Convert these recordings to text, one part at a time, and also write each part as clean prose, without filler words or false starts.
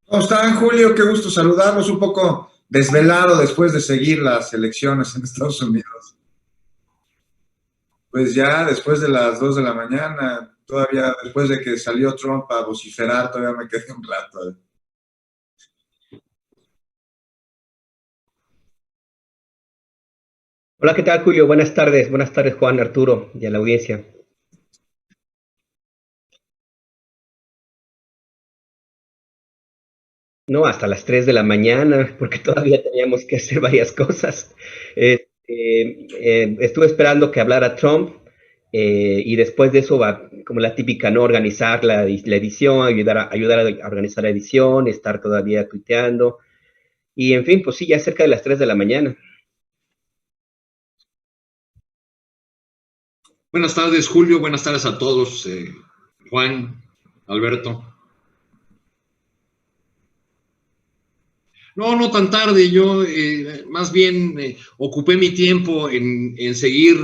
¿Cómo están, Julio? Qué gusto saludarlos. Un poco desvelado después de seguir las elecciones en Estados Unidos. Pues ya después de las 2 de la mañana, todavía después de que salió Trump a vociferar, todavía me quedé un rato. Hola, ¿qué tal, Julio? Buenas tardes. Buenas tardes, Juan, Arturo y a la audiencia. No, hasta las 3 de la mañana, porque todavía teníamos que hacer varias cosas. Estuve esperando que hablara Trump y después de eso va como la típica, ¿no? Organizar la edición, ayudar a organizar la edición, estar todavía tuiteando. Y en fin, pues sí, ya cerca de las 3 de la mañana. Buenas tardes, Julio. Buenas tardes a todos. Juan, Alberto. No, no tan tarde. Yo más bien ocupé mi tiempo en seguir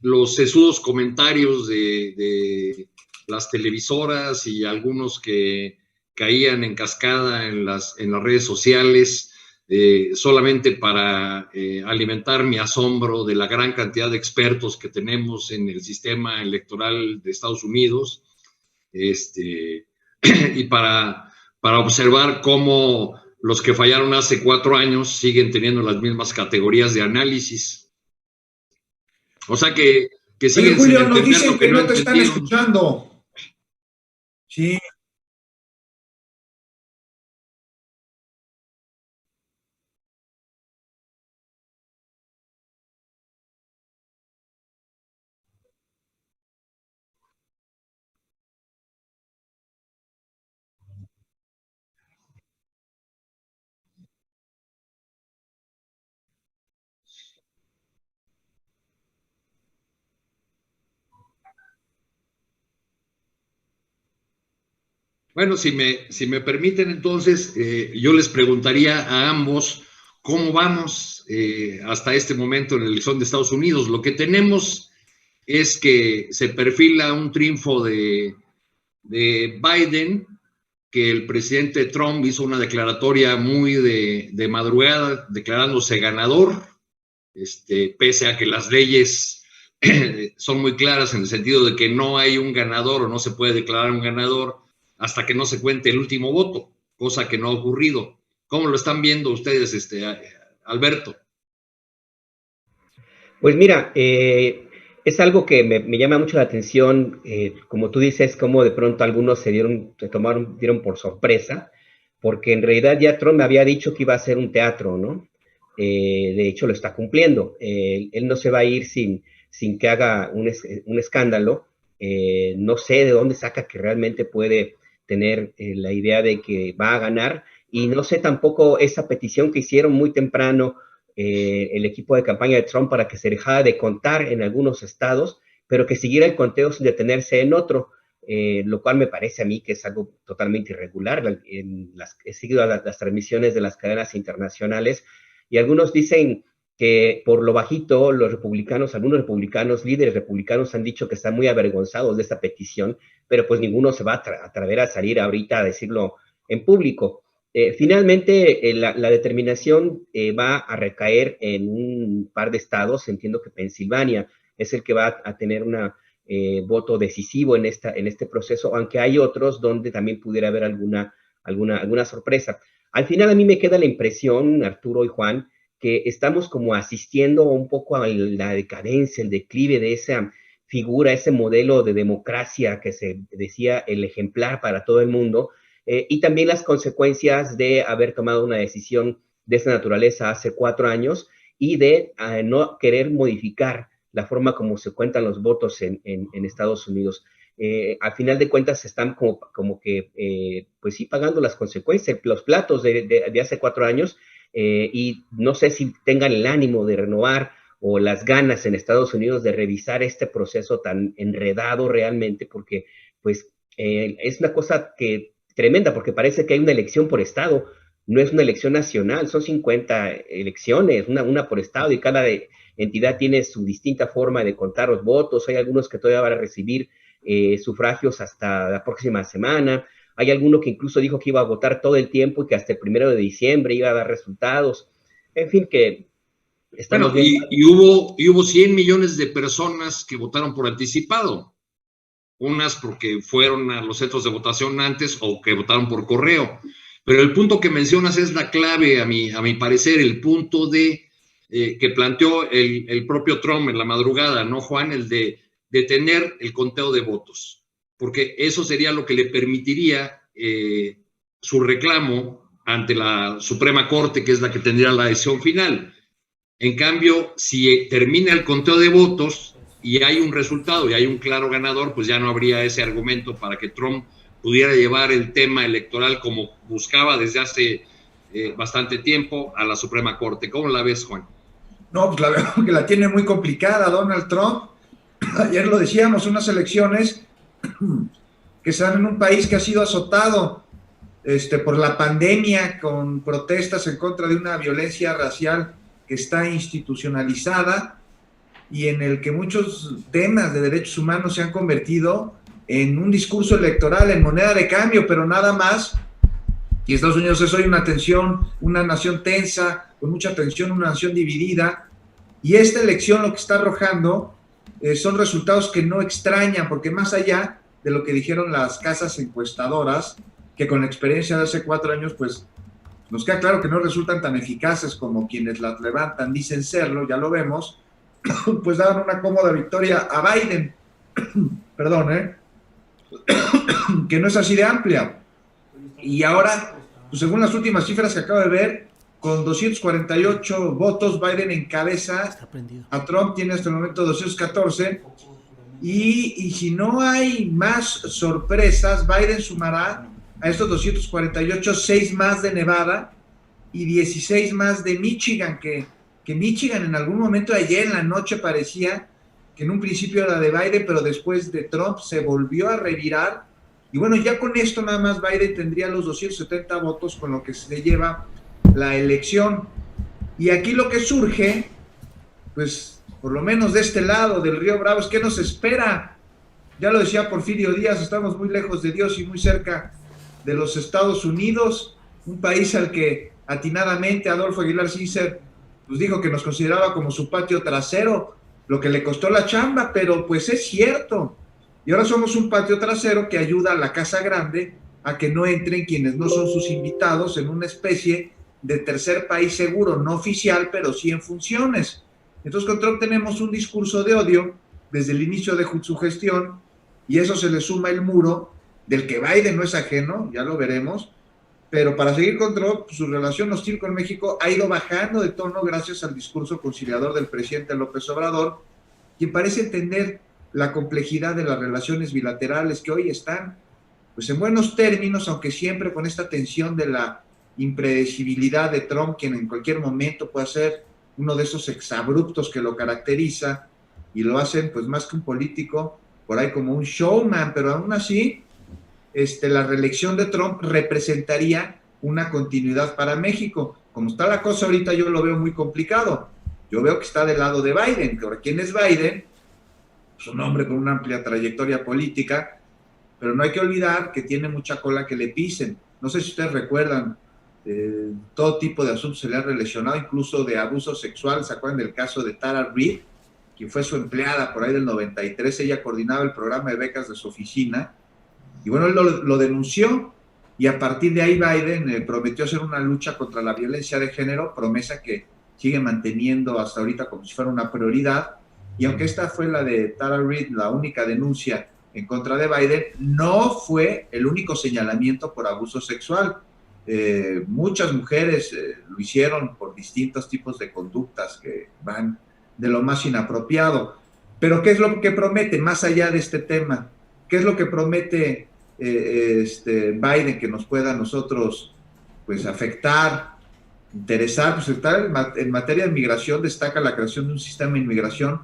los sesudos comentarios de las televisoras y algunos que caían en cascada en las redes sociales, solamente para alimentar mi asombro de la gran cantidad de expertos que tenemos en el sistema electoral de Estados Unidos, y para observar cómo los que fallaron hace 4 años siguen teniendo las mismas categorías de análisis. O sea que Oye, siguen sin Julio, nos entender dicen lo que que no no te están entendieron. escuchando. Sí. Bueno, si me permiten, entonces, yo les preguntaría a ambos cómo vamos hasta este momento en la elección de Estados Unidos. Lo que tenemos es que se perfila un triunfo de Biden, que el presidente Trump hizo una declaratoria muy de madrugada, declarándose ganador, pese a que las leyes son muy claras en el sentido de que no hay un ganador o no se puede declarar un ganador hasta que no se cuente el último voto, cosa que no ha ocurrido. ¿Cómo lo están viendo ustedes, Alberto? Pues mira, es algo que me llama mucho la atención, como tú dices, como de pronto algunos dieron por sorpresa, porque en realidad ya Trump me había dicho que iba a ser un teatro, ¿no? De hecho, lo está cumpliendo. Él no se va a ir sin que haga un escándalo. No sé de dónde saca que realmente puede tener la idea de que va a ganar, y no sé tampoco esa petición que hicieron muy temprano el equipo de campaña de Trump para que se dejara de contar en algunos estados, pero que siguiera el conteo sin detenerse en otro, lo cual me parece a mí que es algo totalmente irregular. He seguido las transmisiones de las cadenas internacionales y algunos dicen que por lo bajito los republicanos, algunos republicanos, líderes republicanos han dicho que están muy avergonzados de esta petición, pero pues ninguno se va a atrever a salir ahorita a decirlo en público. Finalmente, la determinación va a recaer en un par de estados. Entiendo que Pensilvania es el que va a tener un voto decisivo en este proceso, aunque hay otros donde también pudiera haber alguna sorpresa. Al final a mí me queda la impresión, Arturo y Juan, que estamos como asistiendo un poco a la decadencia, el declive de esa figura, ese modelo de democracia que se decía el ejemplar para todo el mundo, y también las consecuencias de haber tomado una decisión de esta naturaleza hace 4 años y de no querer modificar la forma como se cuentan los votos en Estados Unidos. Al final de cuentas están como que, pues sí, pagando las consecuencias, los platos de hace 4 años, y no sé si tengan el ánimo de renovar o las ganas en Estados Unidos de revisar este proceso tan enredado realmente, porque pues es una cosa que tremenda, porque parece que hay una elección por estado, no es una elección nacional, son 50 elecciones, una por estado, y cada entidad tiene su distinta forma de contar los votos. Hay algunos que todavía van a recibir sufragios hasta la próxima semana, Hay alguno que incluso dijo que iba a votar todo el tiempo y que hasta el 1 de diciembre iba a dar resultados. En fin, que estamos bueno, viendo. Y hubo 100 millones de personas que votaron por anticipado. Unas porque fueron a los centros de votación antes o que votaron por correo. Pero el punto que mencionas es la clave, a mi parecer, el punto que planteó el propio Trump en la madrugada, ¿no, Juan? El de detener el conteo de votos, porque eso sería lo que le permitiría su reclamo ante la Suprema Corte, que es la que tendría la decisión final. En cambio, si termina el conteo de votos y hay un resultado y hay un claro ganador, pues ya no habría ese argumento para que Trump pudiera llevar el tema electoral como buscaba desde hace bastante tiempo a la Suprema Corte. ¿Cómo la ves, Juan? No, pues la verdad que la tiene muy complicada Donald Trump. Ayer lo decíamos, unas elecciones que se dan en un país que ha sido azotado por la pandemia, con protestas en contra de una violencia racial que está institucionalizada y en el que muchos temas de derechos humanos se han convertido en un discurso electoral, en moneda de cambio, pero nada más. Y Estados Unidos es hoy una nación tensa, con mucha tensión, una nación dividida. Y esta elección lo que está arrojando son resultados que no extrañan, porque más allá de lo que dijeron las casas encuestadoras, que con la experiencia de hace 4 años, pues nos queda claro que no resultan tan eficaces como quienes las levantan, dicen serlo, ya lo vemos, pues daban una cómoda victoria a Biden. Perdón, que no es así de amplia. Y ahora, pues según las últimas cifras que acabo de ver, con 248 votos, Biden encabeza a Trump, tiene hasta el momento 214, y si no hay más sorpresas, Biden sumará a estos 248, 6 más de Nevada y 16 más de Michigan, que Michigan en algún momento ayer en la noche parecía que en un principio era de Biden, pero después de Trump se volvió a revirar. Y bueno, ya con esto nada más Biden tendría los 270 votos, con lo que se lleva la elección. Y aquí lo que surge, pues por lo menos de este lado del Río Bravo, es ¿qué nos espera? Ya lo decía Porfirio Díaz, estamos muy lejos de Dios y muy cerca de los Estados Unidos, un país al que atinadamente Adolfo Aguilar Cícer pues dijo que nos consideraba como su patio trasero, lo que le costó la chamba, pero pues es cierto. Y ahora somos un patio trasero que ayuda a la Casa Grande a que no entren quienes no son sus invitados en una especie de tercer país seguro, no oficial, pero sí en funciones. Entonces con Trump tenemos un discurso de odio desde el inicio de su gestión, y eso se le suma el muro del que Biden no es ajeno, ya lo veremos, pero para seguir con Trump, su relación hostil con México ha ido bajando de tono gracias al discurso conciliador del presidente López Obrador, quien parece entender la complejidad de las relaciones bilaterales que hoy están pues en buenos términos, aunque siempre con esta tensión de la impredecibilidad de Trump, quien en cualquier momento puede ser uno de esos exabruptos que lo caracteriza, y lo hacen pues más que un político, por ahí como un showman, pero aún así la reelección de Trump representaría una continuidad para México. Como está la cosa ahorita, yo lo veo muy complicado. Yo veo que está del lado de Biden. ¿Quién es Biden? Es un hombre con una amplia trayectoria política, pero no hay que olvidar que tiene mucha cola que le pisen. No sé si ustedes recuerdan, todo tipo de asuntos se le han relacionado, incluso de abuso sexual. ¿Se acuerdan del caso de Tara Reid, quien fue su empleada por ahí del 93? Ella coordinaba el programa de becas de su oficina, y bueno, él lo denunció, y a partir de ahí Biden prometió hacer una lucha contra la violencia de género, promesa que sigue manteniendo hasta ahorita como si fuera una prioridad. Y aunque esta fue la de Tara Reid, la única denuncia en contra de Biden, no fue el único señalamiento por abuso sexual. Muchas mujeres lo hicieron por distintos tipos de conductas que van de lo más inapropiado. Pero ¿qué es lo que promete más allá de este tema? ¿Qué es lo que promete Biden que nos pueda a nosotros pues afectar, interesar? Pues en materia de migración destaca la creación de un sistema de inmigración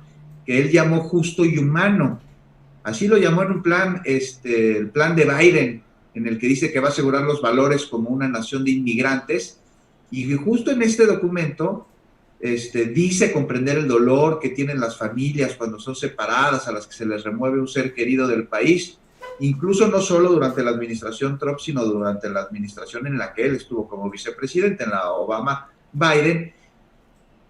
que él llamó justo y humano. Así lo llamó en un plan, el plan de Biden, en el que dice que va a asegurar los valores como una nación de inmigrantes. Y justo en este documento dice comprender el dolor que tienen las familias cuando son separadas, a las que se les remueve un ser querido del país. incluso no solo durante la administración Trump, sino durante la administración en la que él estuvo como vicepresidente, en la Obama-Biden.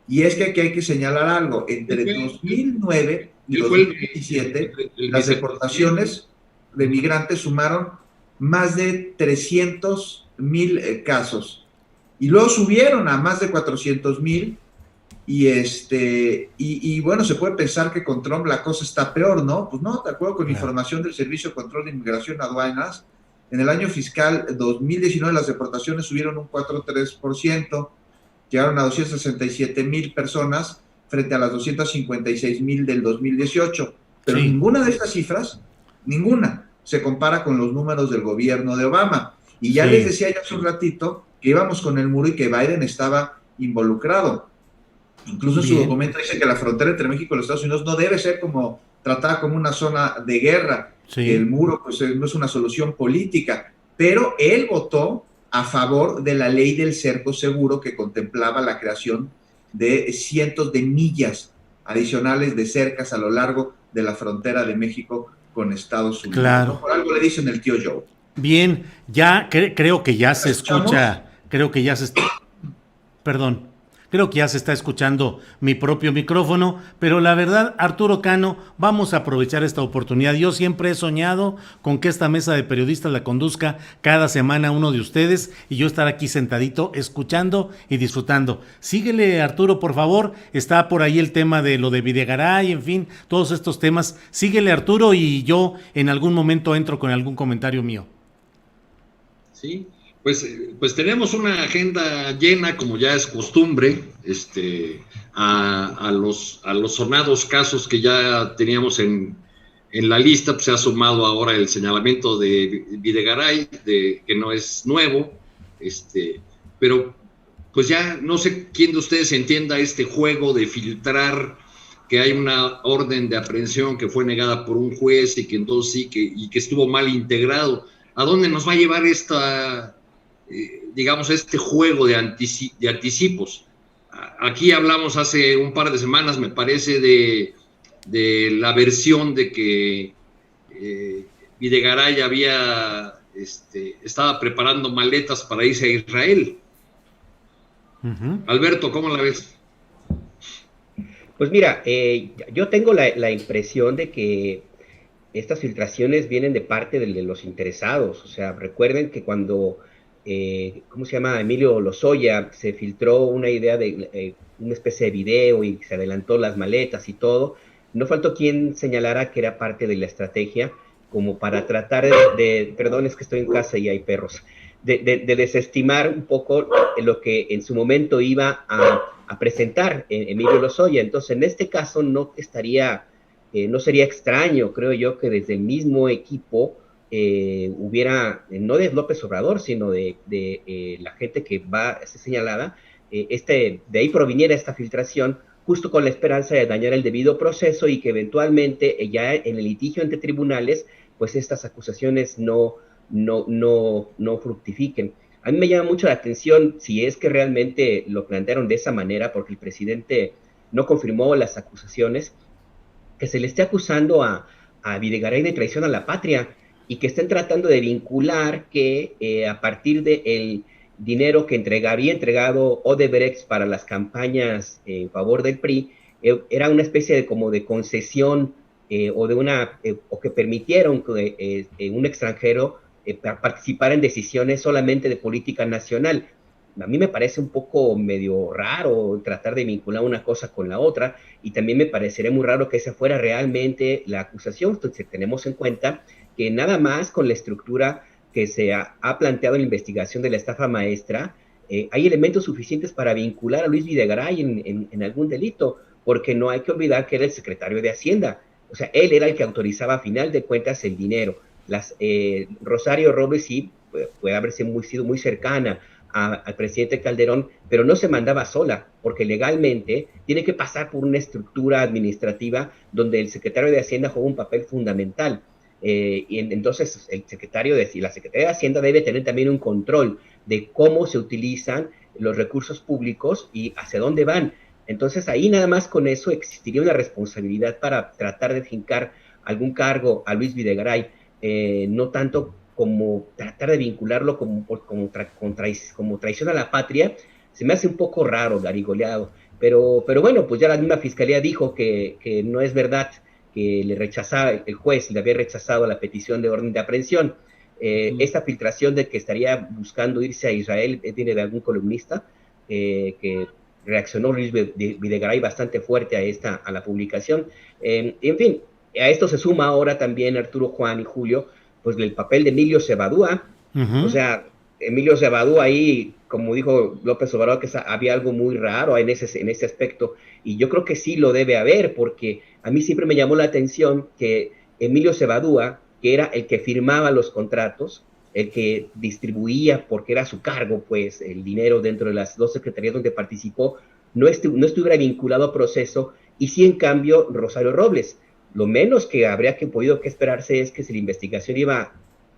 Y es que aquí hay que señalar algo, entre 2009 y 2017, las deportaciones de migrantes sumaron más de 300,000 casos, y luego subieron a más de 400,000, y bueno, se puede pensar que con Trump la cosa está peor, ¿no? Pues no, de acuerdo con información del Servicio de Control de Inmigración y Aduanas, en el año fiscal 2019 las deportaciones subieron un 4,3%, llegaron a 267,000 personas frente a las 256,000 del 2018, pero Sí. ninguna de estas cifras, ninguna, se compara con los números del gobierno de Obama. Y ya les decía ya hace un ratito que íbamos con el muro y que Biden estaba involucrado. Incluso en su documento dice que la frontera entre México y los Estados Unidos no debe ser tratada como una zona de guerra, que el muro pues no es una solución política, pero él votó a favor de la ley del cerco seguro, que contemplaba la creación de cientos de millas adicionales de cercas a lo largo de la frontera de México con Estados Unidos. Claro. ¿No? Por algo le dicen el tío Joe. Bien, ya creo que ya se escucha, creo que ya se está escuchando mi propio micrófono, pero la verdad, Arturo Cano, vamos a aprovechar esta oportunidad. Yo siempre he soñado con que esta mesa de periodistas la conduzca cada semana uno de ustedes y yo estar aquí sentadito escuchando y disfrutando. Síguele, Arturo, por favor. Está por ahí el tema de lo de Videgaray, en fin, todos estos temas. Síguele, Arturo, y yo en algún momento entro con algún comentario mío. Sí, pues tenemos una agenda llena, como ya es costumbre, a los sonados casos que ya teníamos en la lista, pues se ha sumado ahora el señalamiento de Videgaray, que no es nuevo, pero pues ya no sé quién de ustedes entienda este juego de filtrar que hay una orden de aprehensión que fue negada por un juez y que entonces sí, que estuvo mal integrado. ¿A dónde nos va a llevar digamos, este juego de anticipos? Aquí hablamos hace un par de semanas, me parece, de la versión de que Videgaray estaba preparando maletas para irse a Israel. Alberto, ¿cómo la ves? Pues mira, yo tengo la impresión de que estas filtraciones vienen de parte de los interesados. O sea, recuerden que cuando, ¿cómo se llama? Emilio Lozoya, se filtró una idea de una especie de video y se adelantó las maletas y todo, no faltó quien señalara que era parte de la estrategia como para tratar perdón, es que estoy en casa y hay perros, de desestimar un poco lo que en su momento iba a presentar Emilio Lozoya. Entonces, en este caso no sería extraño, creo yo, que desde el mismo equipo hubiera, no de López Obrador, sino de la gente que va a ser señalada, de ahí proviniera esta filtración, justo con la esperanza de dañar el debido proceso y que eventualmente ya en el litigio entre tribunales, pues estas acusaciones no fructifiquen. A mí me llama mucho la atención si es que realmente lo plantearon de esa manera, porque el presidente no confirmó las acusaciones, que se le esté acusando a Videgaray de traición a la patria y que estén tratando de vincular que a partir del dinero que había entregado Odebrecht para las campañas en favor del PRI, era una especie de concesión o que permitieron que un extranjero participar en decisiones solamente de política nacional. A mí me parece un poco medio raro tratar de vincular una cosa con la otra, y también me parecería muy raro que esa fuera realmente la acusación. Entonces tenemos en cuenta que nada más con la estructura que se ha planteado en la investigación de la estafa maestra, hay elementos suficientes para vincular a Luis Videgaray en algún delito, porque no hay que olvidar que era el secretario de Hacienda. O sea, él era el que autorizaba a final de cuentas el dinero. Rosario Robles sí puede haber sido muy cercana al presidente Calderón, pero no se mandaba sola, porque legalmente tiene que pasar por una estructura administrativa donde el secretario de Hacienda juega un papel fundamental. Y entonces la Secretaría de Hacienda debe tener también un control de cómo se utilizan los recursos públicos y hacia dónde van. Entonces ahí nada más con eso existiría una responsabilidad para tratar de fincar algún cargo a Luis Videgaray. no tanto como tratar de vincularlo como traición a la patria, se me hace un poco raro, garigoleado. Pero bueno, pues ya la misma fiscalía dijo que no es verdad, que el juez le había rechazado la petición de orden de aprehensión. Esta filtración de que estaría buscando irse a Israel viene de algún columnista que reaccionó Luis Videgaray bastante fuerte a la publicación. En fin, a esto se suma ahora también Arturo, Juan y Julio, pues el papel de Emilio Cebadúa. O sea, Emilio Cebadúa ahí, como dijo López Obrador, que había algo muy raro en ese aspecto, y yo creo que sí lo debe haber, porque a mí siempre me llamó la atención que Emilio Cebadúa, que era el que firmaba los contratos, el que distribuía, porque era su cargo, pues, el dinero dentro de las dos secretarías donde participó, no estuviera vinculado a proceso, y sí, en cambio, Rosario Robles. Lo menos que habría podido esperarse es que si la investigación iba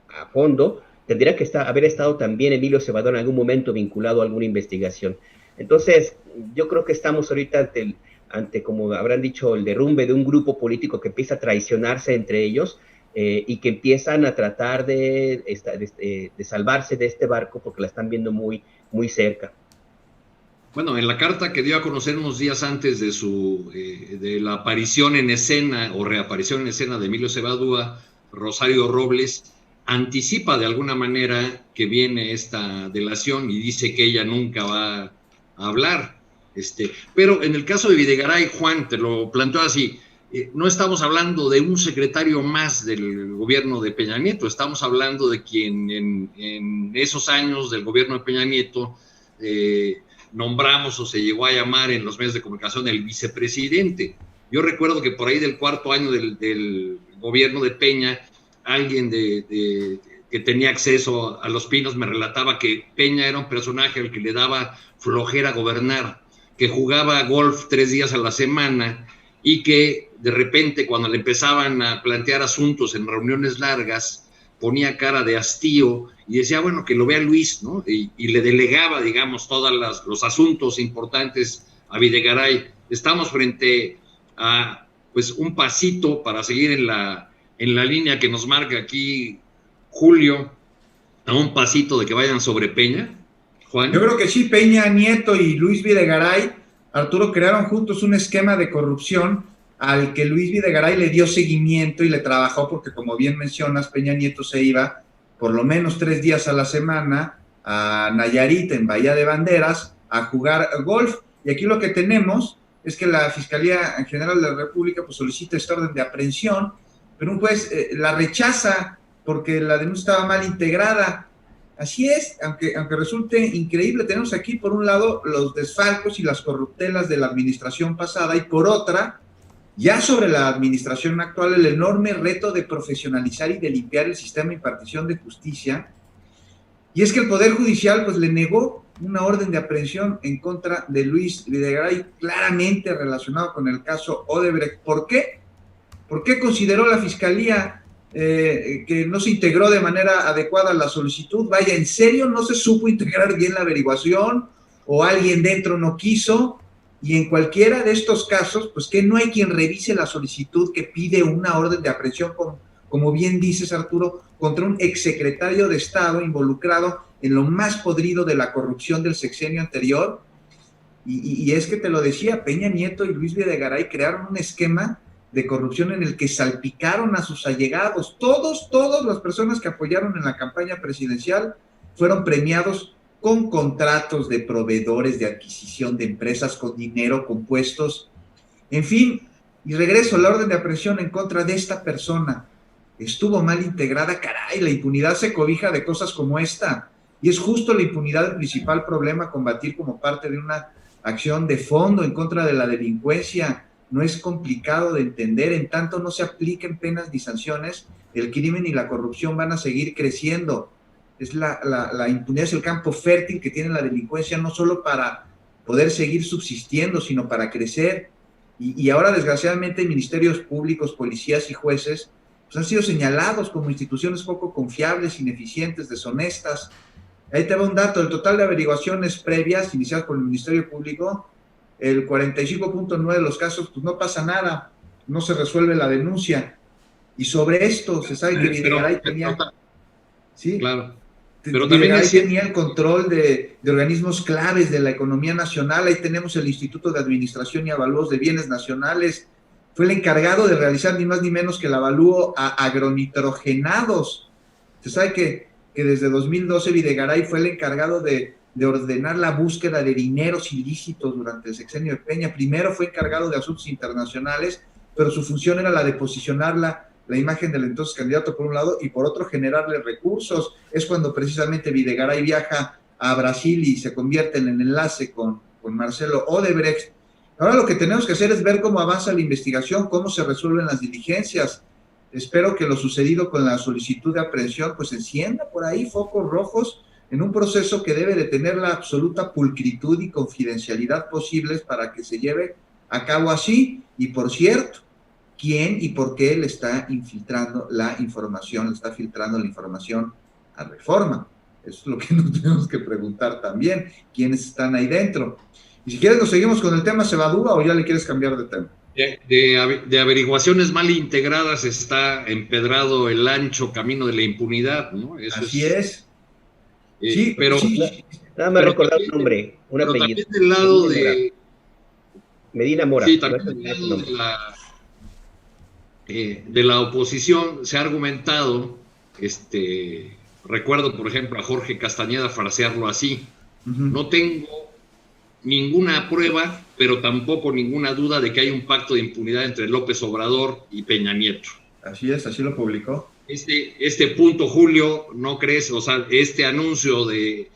a fondo, tendría que haber estado también Emilio Cebadúa en algún momento vinculado a alguna investigación. Entonces, yo creo que estamos ahorita ante, como habrán dicho, el derrumbe de un grupo político que empieza a traicionarse entre ellos, y que empiezan a tratar de salvarse de este barco porque la están viendo muy, muy cerca. Bueno, en la carta que dio a conocer unos días antes de la aparición en escena o reaparición en escena de Emilio Cebadúa, Rosario Robles anticipa de alguna manera que viene esta delación y dice que ella nunca va a hablar. Pero en el caso de Videgaray, Juan, te lo planteo así, no estamos hablando de un secretario más del gobierno de Peña Nieto, estamos hablando de quien en esos años del gobierno de Peña Nieto nombramos o se llegó a llamar en los medios de comunicación el vicepresidente. Yo recuerdo que por ahí del cuarto año del gobierno de Peña, alguien que tenía acceso a Los Pinos me relataba que Peña era un personaje al que le daba flojera gobernar, que jugaba golf 3 días a la semana y que de repente cuando le empezaban a plantear asuntos en reuniones largas, ponía cara de hastío y decía, bueno, que lo vea Luis, ¿no? Y le delegaba, digamos, todos los asuntos importantes a Videgaray. Estamos frente a, pues, un pasito para seguir en la línea que nos marca aquí Julio, a un pasito de que vayan sobre Peña, Juan. Yo creo que sí, Peña Nieto y Luis Videgaray, Arturo, crearon juntos un esquema de corrupción al que Luis Videgaray le dio seguimiento y le trabajó porque, como bien mencionas, Peña Nieto se iba por lo menos 3 días a la semana a Nayarit, en Bahía de Banderas, a jugar golf. Y aquí lo que tenemos es que la Fiscalía General de la República pues, solicita esta orden de aprehensión, pero un juez la rechaza porque la denuncia estaba mal integrada. Así es, aunque resulte increíble, tenemos aquí por un lado los desfalcos y las corruptelas de la administración pasada y por otra, ya sobre la administración actual, el enorme reto de profesionalizar y de limpiar el sistema de impartición de justicia. Y es que el Poder Judicial pues le negó una orden de aprehensión en contra de Luis Videgaray, claramente relacionado con el caso Odebrecht. ¿Por qué? ¿Por qué consideró la Fiscalía que no se integró de manera adecuada la solicitud? Vaya, ¿en serio no se supo integrar bien la averiguación? ¿O alguien dentro no quiso? Y en cualquiera de estos casos, pues que no hay quien revise la solicitud que pide una orden de aprehensión, como bien dices, Arturo, contra un exsecretario de Estado involucrado en lo más podrido de la corrupción del sexenio anterior. Y es que te lo decía, Peña Nieto y Luis Videgaray crearon un esquema de corrupción en el que salpicaron a sus allegados. Todas las personas que apoyaron en la campaña presidencial fueron premiados con contratos de proveedores, de adquisición de empresas, con dinero, con puestos. En fin, y regreso, la orden de aprehensión en contra de esta persona estuvo mal integrada. Caray, la impunidad se cobija de cosas como esta. Y es justo la impunidad el principal problema a combatir como parte de una acción de fondo en contra de la delincuencia. No es complicado de entender, en tanto no se apliquen penas ni sanciones, el crimen y la corrupción van a seguir creciendo. Es la impunidad es el campo fértil que tiene la delincuencia, no solo para poder seguir subsistiendo, sino para crecer. Y ahora, desgraciadamente, ministerios públicos, policías y jueces pues, han sido señalados como instituciones poco confiables, ineficientes, deshonestas. Ahí te va un dato: el total de averiguaciones previas iniciadas por el Ministerio Público, el 45.9% de los casos, pues no pasa nada, no se resuelve la denuncia. Y sobre esto se sabe que Videgaray tenía... Sí, claro. Pero también tenía el control de organismos claves de la economía nacional. Ahí tenemos el Instituto de Administración y Avalúos de Bienes Nacionales. Fue el encargado de realizar ni más ni menos que el avalúo a agronitrogenados. Se sabe que desde 2012 Videgaray fue el encargado de ordenar la búsqueda de dineros ilícitos durante el sexenio de Peña. Primero fue encargado de asuntos internacionales, pero su función era la de posicionar la imagen del entonces candidato por un lado y por otro generarle recursos. Es cuando precisamente Videgaray viaja a Brasil y se convierte en el enlace con Marcelo Odebrecht. Ahora lo que tenemos que hacer es ver cómo avanza la investigación, cómo se resuelven las diligencias. Espero que lo sucedido con la solicitud de aprehensión pues encienda por ahí focos rojos en un proceso que debe de tener la absoluta pulcritud y confidencialidad posibles para que se lleve a cabo así. Y por cierto, ¿quién y por qué le está infiltrando la información, le está filtrando la información a Reforma? Eso es lo que nos tenemos que preguntar también, ¿quiénes están ahí dentro? Y si quieres nos seguimos con el tema Cebadúa o ya le quieres cambiar de tema. De averiguaciones mal integradas está empedrado el ancho camino de la impunidad, ¿no? Así es. Sí, pero sí. Nada más recordar un nombre, un apellido. También del lado de Medina Mora. Sí, también del lado de la oposición se ha argumentado, recuerdo por ejemplo a Jorge Castañeda frasearlo así: no tengo ninguna prueba, pero tampoco ninguna duda de que hay un pacto de impunidad entre López Obrador y Peña Nieto. Así es, así lo publicó. Este punto, Julio, ¿no crees? O sea, este anuncio de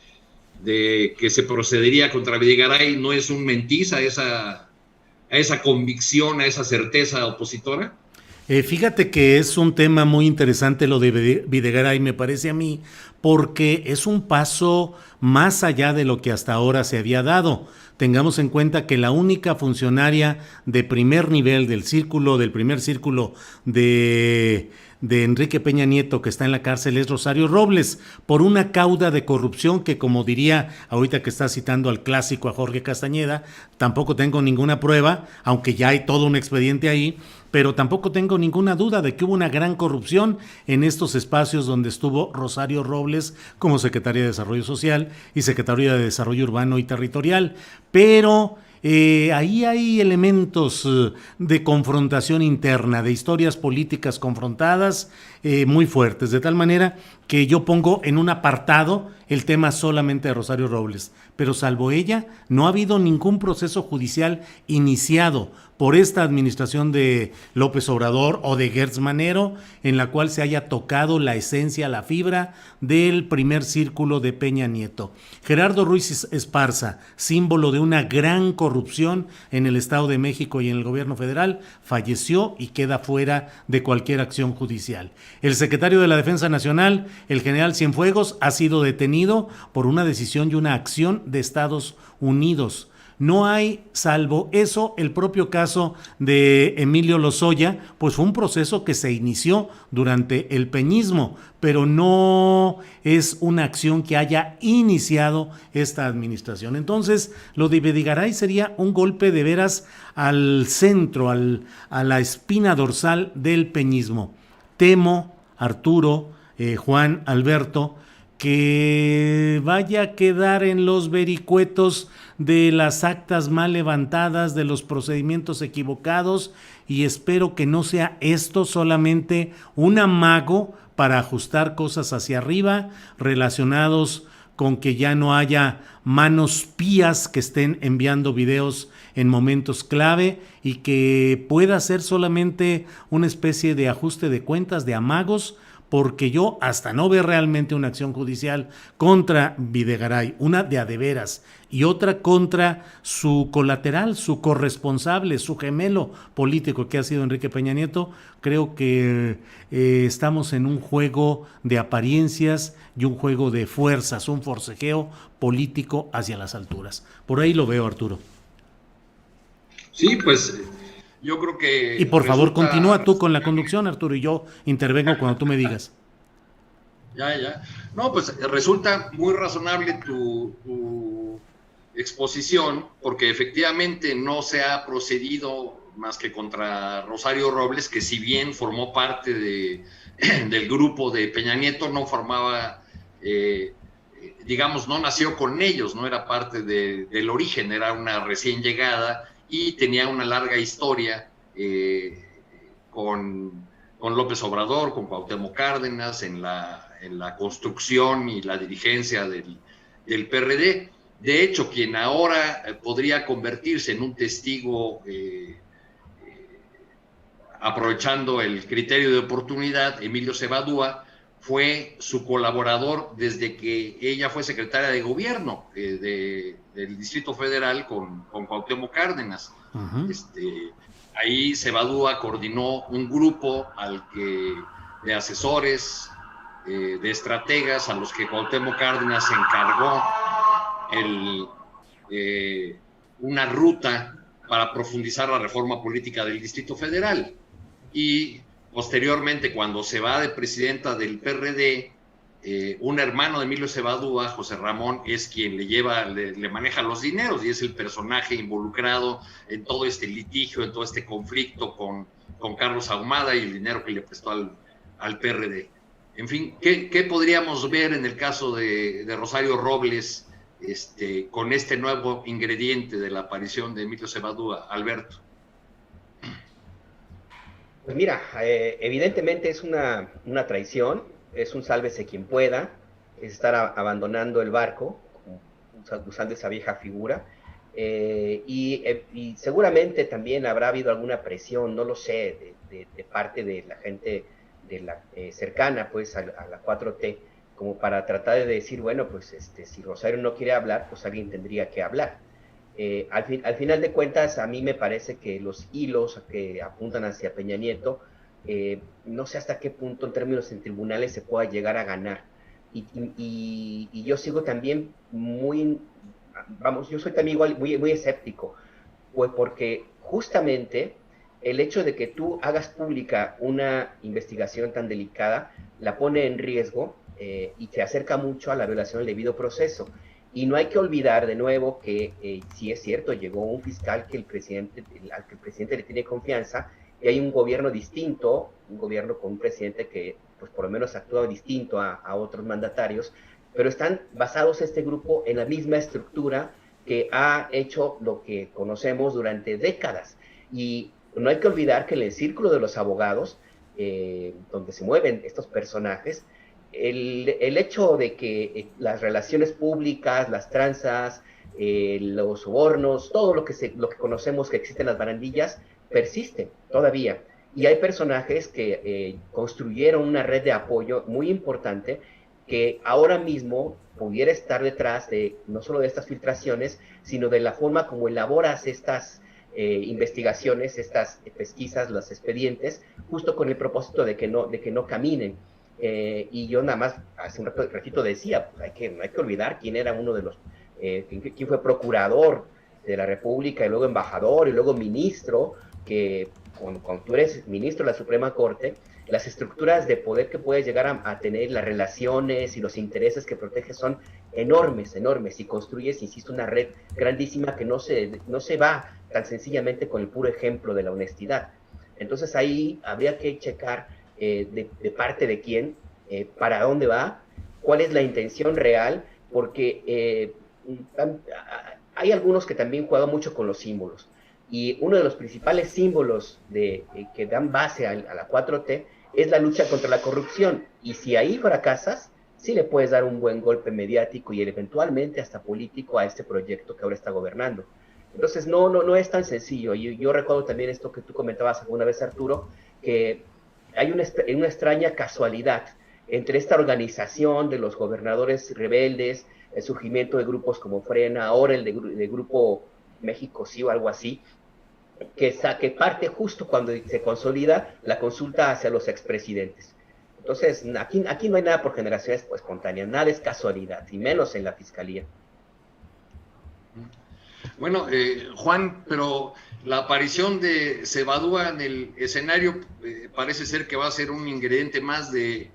que se procedería contra Videgaray no es un mentiz a esa convicción, a esa certeza opositora. Fíjate que es un tema muy interesante lo de Videgaray, me parece a mí, porque es un paso más allá de lo que hasta ahora se había dado. Tengamos en cuenta que la única funcionaria de primer nivel del primer círculo de Enrique Peña Nieto que está en la cárcel es Rosario Robles, por una cauda de corrupción que, como diría ahorita que está citando al clásico a Jorge Castañeda, tampoco tengo ninguna prueba, aunque ya hay todo un expediente ahí, pero tampoco tengo ninguna duda de que hubo una gran corrupción en estos espacios donde estuvo Rosario Robles como secretaria de Desarrollo Social y secretaria de Desarrollo Urbano y Territorial, pero ahí hay elementos de confrontación interna, de historias políticas confrontadas muy fuertes, de tal manera que yo pongo en un apartado el tema solamente de Rosario Robles, pero salvo ella no ha habido ningún proceso judicial iniciado por esta administración de López Obrador o de Gertz Manero en la cual se haya tocado la esencia, la fibra del primer círculo de Peña Nieto. Gerardo Ruiz Esparza, símbolo de una gran corrupción en el Estado de México y en el gobierno federal, falleció y queda fuera de cualquier acción judicial. El secretario de la Defensa Nacional, el general Cienfuegos, ha sido detenido por una decisión y una acción de Estados Unidos. No hay, salvo eso, el propio caso de Emilio Lozoya, pues fue un proceso que se inició durante el peñismo, pero no es una acción que haya iniciado esta administración. Entonces, lo de Videgaray sería un golpe de veras al centro, a la espina dorsal del peñismo. Temo, Arturo, Juan, Alberto, que vaya a quedar en los vericuetos de las actas mal levantadas, de los procedimientos equivocados, y espero que no sea esto solamente un amago para ajustar cosas hacia arriba relacionados con que ya no haya manos pías que estén enviando videos en momentos clave y que pueda ser solamente una especie de ajuste de cuentas, de amagos, porque yo hasta no ver realmente una acción judicial contra Videgaray, una de a de veras y otra contra su colateral, su corresponsable, su gemelo político que ha sido Enrique Peña Nieto, creo que estamos en un juego de apariencias y un juego de fuerzas, un forcejeo político hacia las alturas. Por ahí lo veo, Arturo. Sí, pues yo creo que... Y por favor, continúa tú con la conducción, Arturo, y yo intervengo cuando tú me digas. Ya. No, pues resulta muy razonable tu exposición, porque efectivamente no se ha procedido más que contra Rosario Robles, que si bien formó parte del grupo de Peña Nieto, no formaba, digamos, no nació con ellos, no era parte del origen, era una recién llegada y tenía una larga historia con López Obrador, con Cuauhtémoc Cárdenas, en la construcción y la dirigencia del PRD. De hecho, quien ahora podría convertirse en un testigo, aprovechando el criterio de oportunidad, Emilio Cebadúa, fue su colaborador desde que ella fue secretaria de gobierno del Distrito Federal con Cuauhtémoc Cárdenas. Uh-huh. Ahí Cebadúa coordinó un grupo de asesores, de estrategas, a los que Cuauhtémoc Cárdenas encargó una ruta para profundizar la reforma política del Distrito Federal. Y posteriormente, cuando se va de presidenta del PRD, un hermano de Emilio Cebadúa, José Ramón, es quien le maneja los dineros y es el personaje involucrado en todo este litigio, en todo este conflicto con Carlos Ahumada y el dinero que le prestó al PRD. En fin, ¿qué podríamos ver en el caso de Rosario Robles con este nuevo ingrediente de la aparición de Emilio Cebadúa, Alberto? Pues mira, evidentemente es una traición, es un sálvese quien pueda, es estar abandonando el barco, usando esa vieja figura, y seguramente también habrá habido alguna presión, no lo sé, de parte de la gente cercana pues a la 4T, como para tratar de decir, bueno, pues si Rosario no quiere hablar, pues alguien tendría que hablar. Al final de cuentas, a mí me parece que los hilos que apuntan hacia Peña Nieto, no sé hasta qué punto en términos en tribunales se pueda llegar a ganar. Y yo sigo también yo soy también igual muy escéptico, pues porque justamente el hecho de que tú hagas pública una investigación tan delicada la pone en riesgo y te acerca mucho a la violación del debido proceso. Y no hay que olvidar de nuevo que sí es cierto, llegó un fiscal al que el presidente le tiene confianza, y hay un gobierno distinto, un gobierno con un presidente que pues por lo menos actúa distinto a otros mandatarios, pero están basados este grupo en la misma estructura que ha hecho lo que conocemos durante décadas. Y no hay que olvidar que en el círculo de los abogados, donde se mueven estos personajes, el hecho de que las relaciones públicas, las tranzas, los sobornos, todo lo que conocemos que existe en las barandillas, persiste todavía. Y hay personajes que construyeron una red de apoyo muy importante que ahora mismo pudiera estar detrás no solo de estas filtraciones, sino de la forma como elaboras estas investigaciones, estas pesquisas, los expedientes, justo con el propósito de que no caminen. Y yo nada más hace un ratito decía, pues no hay que olvidar quién era uno de los, quién fue procurador de la República y luego embajador y luego ministro, que cuando tú eres ministro de la Suprema Corte, las estructuras de poder que puedes llegar a tener, las relaciones y los intereses que proteges son enormes, y construyes, insisto, una red grandísima que no se va tan sencillamente con el puro ejemplo de la honestidad. Entonces ahí habría que checar de parte de quién, para dónde va, cuál es la intención real, porque hay algunos que también juegan mucho con los símbolos. Y uno de los principales símbolos que dan base a la 4T es la lucha contra la corrupción. Y si ahí fracasas, sí le puedes dar un buen golpe mediático y eventualmente hasta político a este proyecto que ahora está gobernando. Entonces no es tan sencillo. Yo recuerdo también esto que tú comentabas alguna vez, Arturo, que hay una extraña casualidad entre esta organización de los gobernadores rebeldes, el surgimiento de grupos como Frena, ahora el de Grupo México Sí o algo así, que parte justo cuando se consolida la consulta hacia los expresidentes. Entonces, aquí no hay nada por generaciones espontáneas, nada es casualidad, y menos en la fiscalía. Bueno, Juan, pero la aparición de Cebadúa en el escenario parece ser que va a ser un ingrediente más de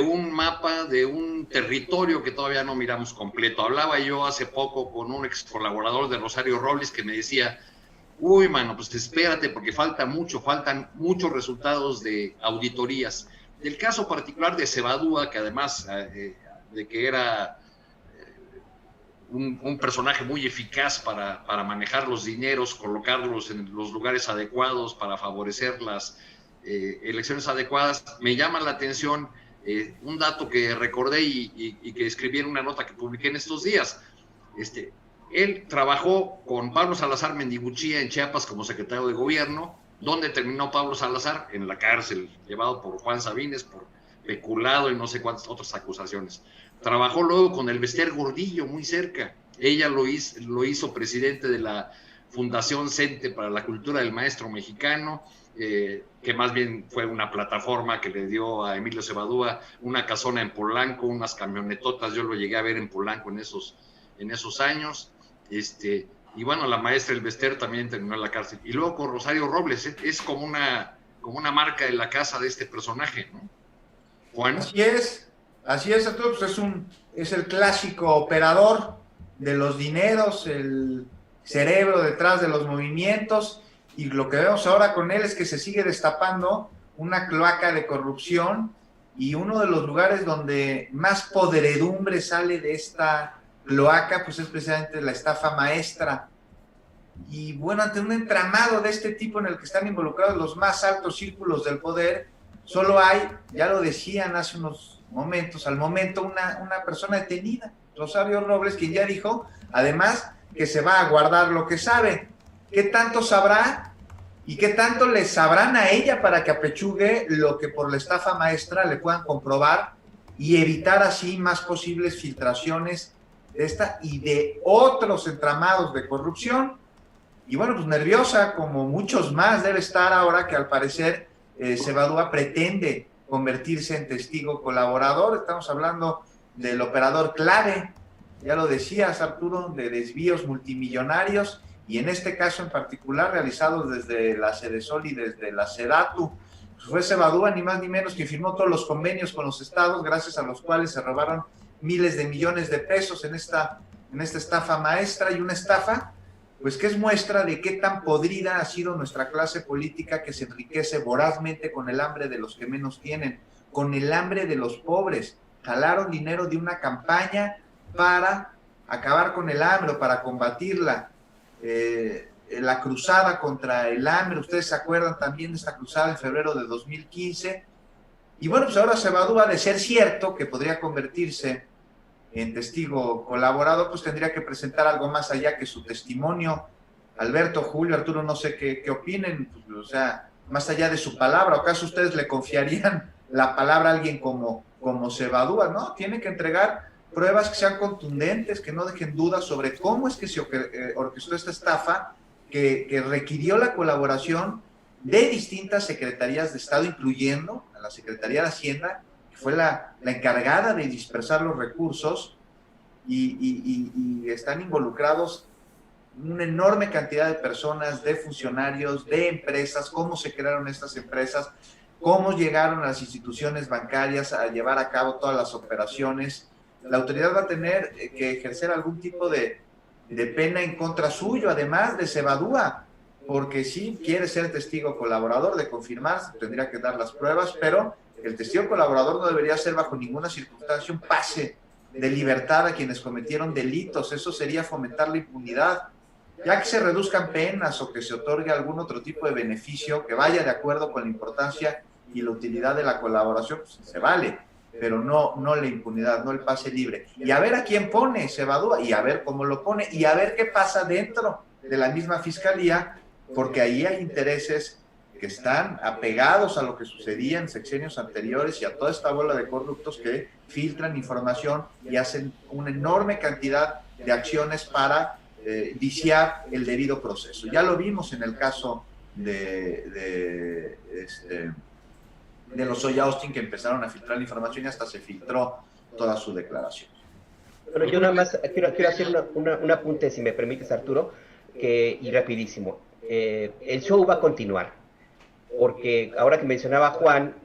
un mapa, de un territorio que todavía no miramos completo. Hablaba yo hace poco con un ex colaborador de Rosario Robles que me decía, Uy, mano, pues espérate, porque faltan muchos resultados de auditorías. Del caso particular de Cebadúa, que además de que era un personaje muy eficaz para manejar los dineros, colocarlos en los lugares adecuados para favorecer las elecciones adecuadas, me llama la atención un dato que recordé y que escribí en una nota que publiqué en estos días. Él trabajó con Pablo Salazar Mendiguchía en Chiapas como secretario de gobierno. ¿Dónde terminó Pablo Salazar? En la cárcel, llevado por Juan Sabines por peculado y no sé cuántas otras acusaciones. Trabajó luego con el Bester Gordillo, muy cerca. Ella lo hizo presidente de la Fundación CENTE para la Cultura del Maestro Mexicano, que más bien fue una plataforma que le dio a Emilio Cebadúa una casona en Polanco, unas camionetotas. Yo lo llegué a ver en Polanco en esos años. Y bueno, la maestra El Bester también terminó en la cárcel. Y luego con Rosario Robles, es como una marca de la casa de este personaje, ¿no? Juan. Así es, Arturo, pues es el clásico operador de los dineros, el cerebro detrás de los movimientos, y lo que vemos ahora con él es que se sigue destapando una cloaca de corrupción, y uno de los lugares donde más podredumbre sale de esta cloaca, pues es precisamente la estafa maestra. Y bueno, ante un entramado de este tipo en el que están involucrados los más altos círculos del poder, solo hay, ya lo decían hace unos momentos, al momento una persona detenida, Rosario Robles, quien ya dijo, además, que se va a guardar lo que sabe. ¿Qué tanto sabrá y qué tanto le sabrán a ella para que apechugue lo que por la estafa maestra le puedan comprobar y evitar así más posibles filtraciones de esta y de otros entramados de corrupción? Y bueno, pues nerviosa, como muchos más debe estar ahora que al parecer Cebadúa pretende convertirse en testigo colaborador. Estamos hablando del operador clave, ya lo decías, Arturo, de desvíos multimillonarios, y en este caso en particular realizados desde la Sedesol y desde la Sedatu. Pues fue Cebadúa ni más ni menos que firmó todos los convenios con los estados, gracias a los cuales se robaron miles de millones de pesos en esta estafa maestra, y una estafa pues que es muestra de qué tan podrida ha sido nuestra clase política, que se enriquece vorazmente con el hambre de los que menos tienen, con el hambre de los pobres. Jalaron dinero de una campaña para acabar con el hambre o para combatirla. La cruzada contra el hambre, ustedes se acuerdan también de esta cruzada en febrero de 2015. Y bueno, pues ahora Cebadúa, de ser cierto que podría convertirse en testigo colaborador, pues tendría que presentar algo más allá que su testimonio. Alberto, Julio, Arturo, no sé qué opinen, pues, o sea, más allá de su palabra. ¿O acaso ustedes le confiarían la palabra a alguien como Cebadúa? No, tiene que entregar pruebas que sean contundentes, que no dejen dudas sobre cómo es que se orquestó esta estafa, que requirió la colaboración de distintas secretarías de Estado, incluyendo a la Secretaría de Hacienda, que fue la encargada de dispersar los recursos, y están involucrados una enorme cantidad de personas, de funcionarios, de empresas, cómo se crearon estas empresas, cómo llegaron a las instituciones bancarias a llevar a cabo todas las operaciones. La autoridad va a tener que ejercer algún tipo de pena en contra suyo, además de Cebadúa, porque si quiere ser testigo colaborador, de confirmarse, tendría que dar las pruebas, pero el testigo colaborador no debería ser bajo ninguna circunstancia un pase de libertad a quienes cometieron delitos. Eso sería fomentar la impunidad. Ya que se reduzcan penas o que se otorgue algún otro tipo de beneficio que vaya de acuerdo con la importancia y la utilidad de la colaboración, pues se vale, pero no la impunidad, no el pase libre. Y a ver a quién pone Cebadúa, y a ver cómo lo pone, y a ver qué pasa dentro de la misma fiscalía, porque ahí hay intereses que están apegados a lo que sucedía en sexenios anteriores y a toda esta bola de corruptos que filtran información y hacen una enorme cantidad de acciones para viciar el debido proceso. Ya lo vimos en el caso de Lozoya Austin, que empezaron a filtrar la información y hasta se filtró toda su declaración. Bueno, yo nada más quiero hacer un apunte, si me permites, Arturo, y rapidísimo. El show va a continuar, porque ahora que mencionaba Juan,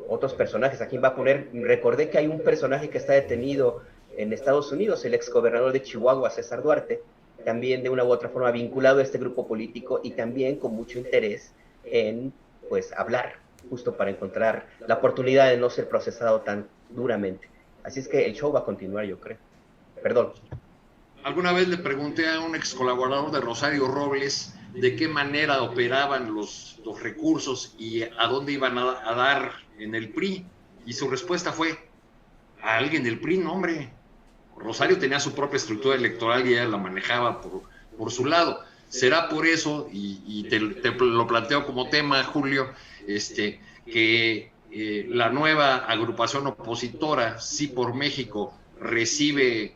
otros personajes, ¿a quién va a poner? Recordé que hay un personaje que está detenido en Estados Unidos, el exgobernador de Chihuahua, César Duarte, también de una u otra forma vinculado a este grupo político y también con mucho interés en, pues, hablar, justo para encontrar la oportunidad de no ser procesado tan duramente. Así es que el show va a continuar, yo creo. Perdón. Alguna vez le pregunté a un ex colaborador de Rosario Robles de qué manera operaban los recursos y a dónde iban a dar en el PRI, y su respuesta fue: a alguien del PRI, no, hombre. Rosario tenía su propia estructura electoral y ella la manejaba por su lado. Será por eso, y te lo planteo como tema, Julio, que la nueva agrupación opositora, Sí por México, recibe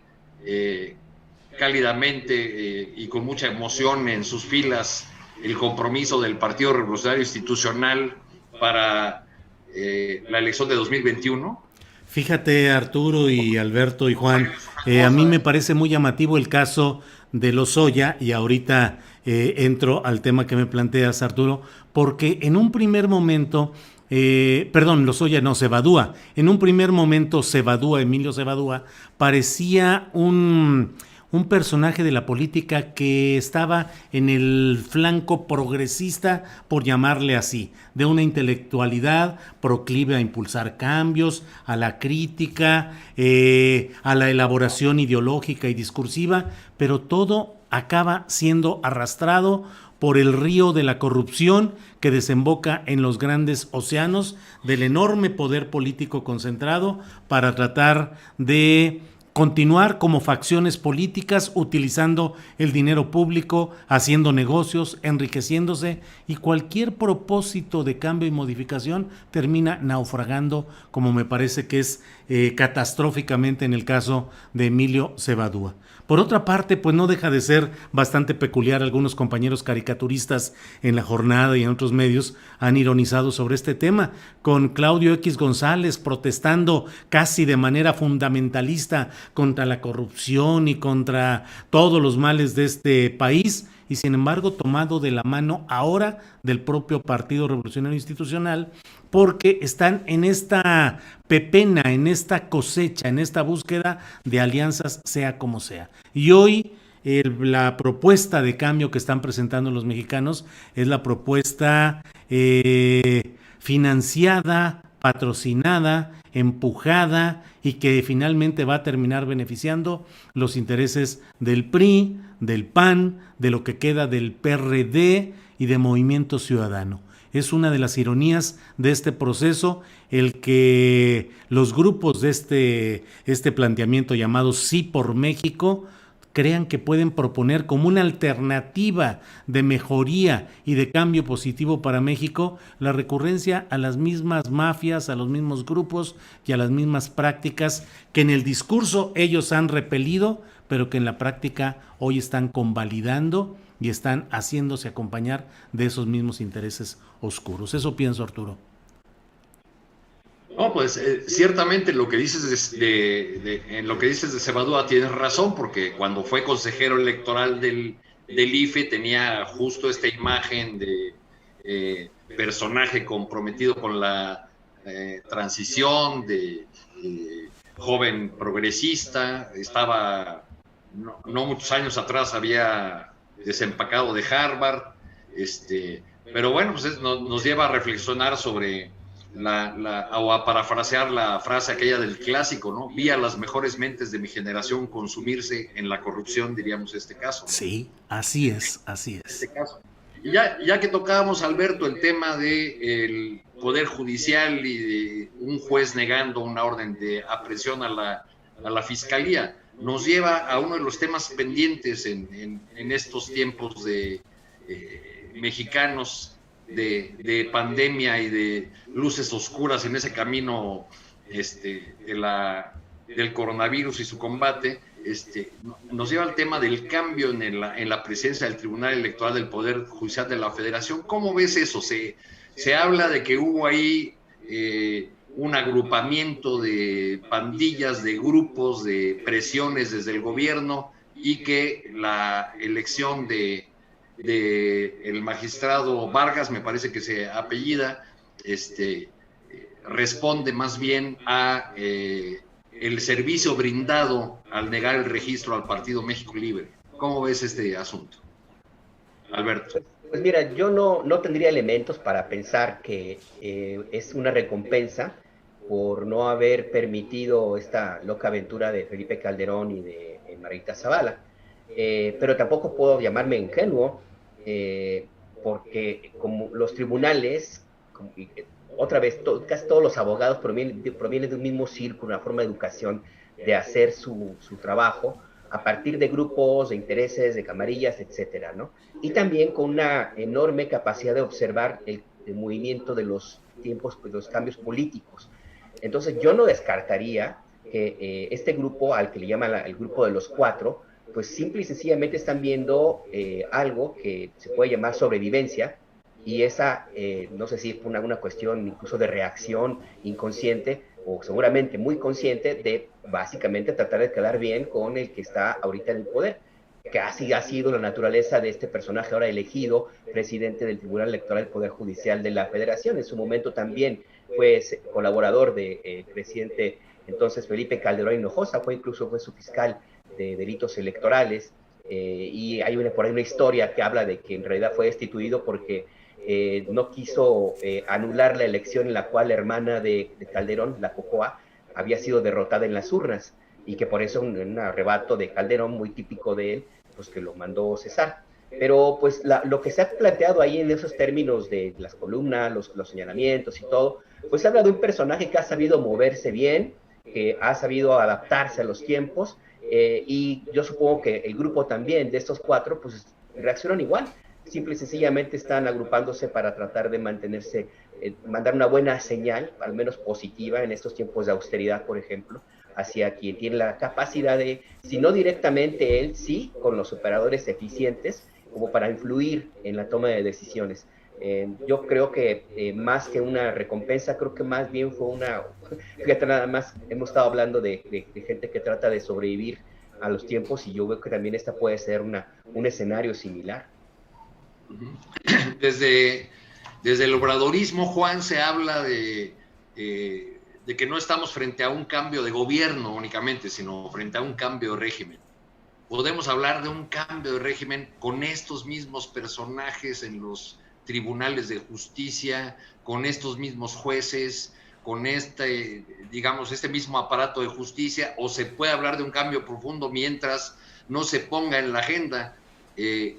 cálidamente y con mucha emoción en sus filas el compromiso del Partido Revolucionario Institucional para la elección de 2021. Fíjate, Arturo y Alberto y Juan, a mí me parece muy llamativo el caso de Lozoya, y ahorita entro al tema que me planteas, Arturo, porque en un primer momento, Lozoya no, Cebadúa, en un primer momento Emilio Cebadúa, parecía un personaje de la política que estaba en el flanco progresista, por llamarle así, de una intelectualidad proclive a impulsar cambios, a la crítica, a la elaboración ideológica y discursiva, pero todo acaba siendo arrastrado por el río de la corrupción que desemboca en los grandes océanos del enorme poder político concentrado para tratar de continuar como facciones políticas utilizando el dinero público, haciendo negocios, enriqueciéndose, y cualquier propósito de cambio y modificación termina naufragando, como me parece que es catastróficamente en el caso de Emilio Cebadúa. Por otra parte, pues no deja de ser bastante peculiar. Algunos compañeros caricaturistas en La Jornada y en otros medios han ironizado sobre este tema, con Claudio X González protestando casi de manera fundamentalista contra la corrupción y contra todos los males de este país, y sin embargo tomado de la mano ahora del propio Partido Revolucionario Institucional, porque están en esta pepena, en esta cosecha, en esta búsqueda de alianzas, sea como sea. Y hoy la propuesta de cambio que están presentando los mexicanos es la propuesta financiada, patrocinada, empujada, y que finalmente va a terminar beneficiando los intereses del PRI, del PAN, de lo que queda del PRD y de Movimiento Ciudadano. Es una de las ironías de este proceso el que los grupos de este planteamiento llamado Sí por México crean que pueden proponer como una alternativa de mejoría y de cambio positivo para México la recurrencia a las mismas mafias, a los mismos grupos y a las mismas prácticas que en el discurso ellos han repelido, pero que en la práctica hoy están convalidando y están haciéndose acompañar de esos mismos intereses oscuros. Eso pienso, Arturo. No, pues ciertamente lo que dices en lo que dices de Cebadúa tienes razón, porque cuando fue consejero electoral del IFE tenía justo esta imagen de personaje comprometido con la transición, de joven progresista. Estaba, no muchos años atrás había desempacado de Harvard, pero bueno, pues nos lleva a reflexionar sobre o a parafrasear la frase aquella del clásico, ¿no? Vi a las mejores mentes de mi generación consumirse en la corrupción, diríamos este caso, ¿no? Sí, así es, así es. Este caso. Y ya que tocábamos, Alberto, el tema del Poder Judicial y de un juez negando una orden de aprehensión a la Fiscalía, nos lleva a uno de los temas pendientes en estos tiempos de mexicanos de pandemia y de luces oscuras en ese camino del coronavirus y su combate. Nos lleva al tema del cambio en la presencia del Tribunal Electoral del Poder Judicial de la Federación. ¿Cómo ves eso? Se habla de que hubo ahí un agrupamiento de pandillas, de grupos, de presiones desde el gobierno, y que la elección de el magistrado Vargas, me parece que se apellida, responde más bien a el servicio brindado al negar el registro al Partido México Libre. ¿Cómo ves este asunto, Alberto? Pues mira, yo no tendría elementos para pensar que es una recompensa por no haber permitido esta loca aventura de Felipe Calderón y de Margarita Zavala. Pero tampoco puedo llamarme ingenuo, porque como los tribunales, otra vez, casi todos los abogados provienen de un mismo círculo, una forma de educación, de hacer su trabajo a partir de grupos, de intereses, de camarillas, etcétera, ¿no? Y también con una enorme capacidad de observar el movimiento de los tiempos, pues, los cambios políticos. Entonces yo no descartaría que este grupo, al que le llaman el grupo de los cuatro, pues simple y sencillamente están viendo algo que se puede llamar sobrevivencia, y esa, no sé si es una cuestión incluso de reacción inconsciente, o seguramente muy consciente, de básicamente tratar de quedar bien con el que está ahorita en el poder, que así ha sido la naturaleza de este personaje ahora elegido presidente del Tribunal Electoral del Poder Judicial de la Federación. En su momento también fue colaborador del presidente entonces Felipe Calderón Hinojosa, incluso fue su fiscal de delitos electorales, y hay por ahí una historia que habla de que en realidad fue destituido porque no quiso anular la elección en la cual la hermana de Calderón, la Cocoa, había sido derrotada en las urnas, y que por eso un arrebato de Calderón, muy típico de él, pues que lo mandó cesar. Pero pues lo que se ha planteado ahí en esos términos de las columnas, los señalamientos y todo, pues habla de un personaje que ha sabido moverse bien, que ha sabido adaptarse a los tiempos, y yo supongo que el grupo también de estos cuatro pues reaccionan igual. Simple y sencillamente están agrupándose para tratar de mantenerse, mandar una buena señal, al menos positiva, en estos tiempos de austeridad, por ejemplo, hacia quien tiene la capacidad de, si no directamente él, sí, con los operadores eficientes, como para influir en la toma de decisiones. Yo creo que más que una recompensa, creo que más bien fue fíjate, nada más, hemos estado hablando de gente que trata de sobrevivir a los tiempos, y yo veo que también esta puede ser un escenario similar. Desde el obradorismo, Juan, se habla de que no estamos frente a un cambio de gobierno únicamente, sino frente a un cambio de régimen. Podemos hablar de un cambio de régimen con estos mismos personajes en los tribunales de justicia, con estos mismos jueces, con digamos, este mismo aparato de justicia, o se puede hablar de un cambio profundo mientras no se ponga en la agenda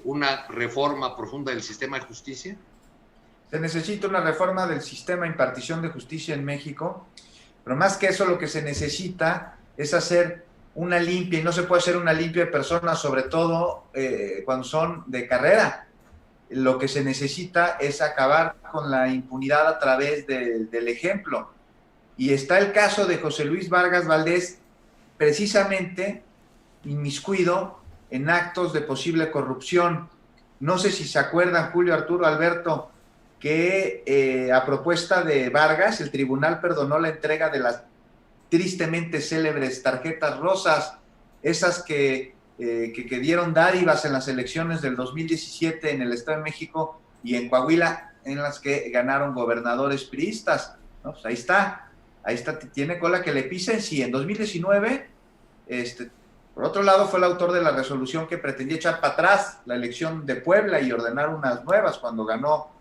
una reforma profunda del sistema de justicia? Se necesita una reforma del sistema de impartición de justicia en México, pero más que eso, lo que se necesita es hacer una limpia, y no se puede hacer una limpia de personas, sobre todo cuando son de carrera. Lo que se necesita es acabar con la impunidad a través del ejemplo. Y está el caso de José Luis Vargas Valdés, precisamente inmiscuido en actos de posible corrupción. No sé si se acuerdan, Julio, Arturo, Alberto, que a propuesta de Vargas, el tribunal perdonó la entrega de las tristemente célebres tarjetas rosas, esas que dieron dádivas en las elecciones del 2017 en el Estado de México y en Coahuila, en las que ganaron gobernadores priistas, ¿no? Pues ahí está, tiene cola que le pisen. Si en 2019, por otro lado, fue el autor de la resolución que pretendía echar para atrás la elección de Puebla y ordenar unas nuevas cuando ganó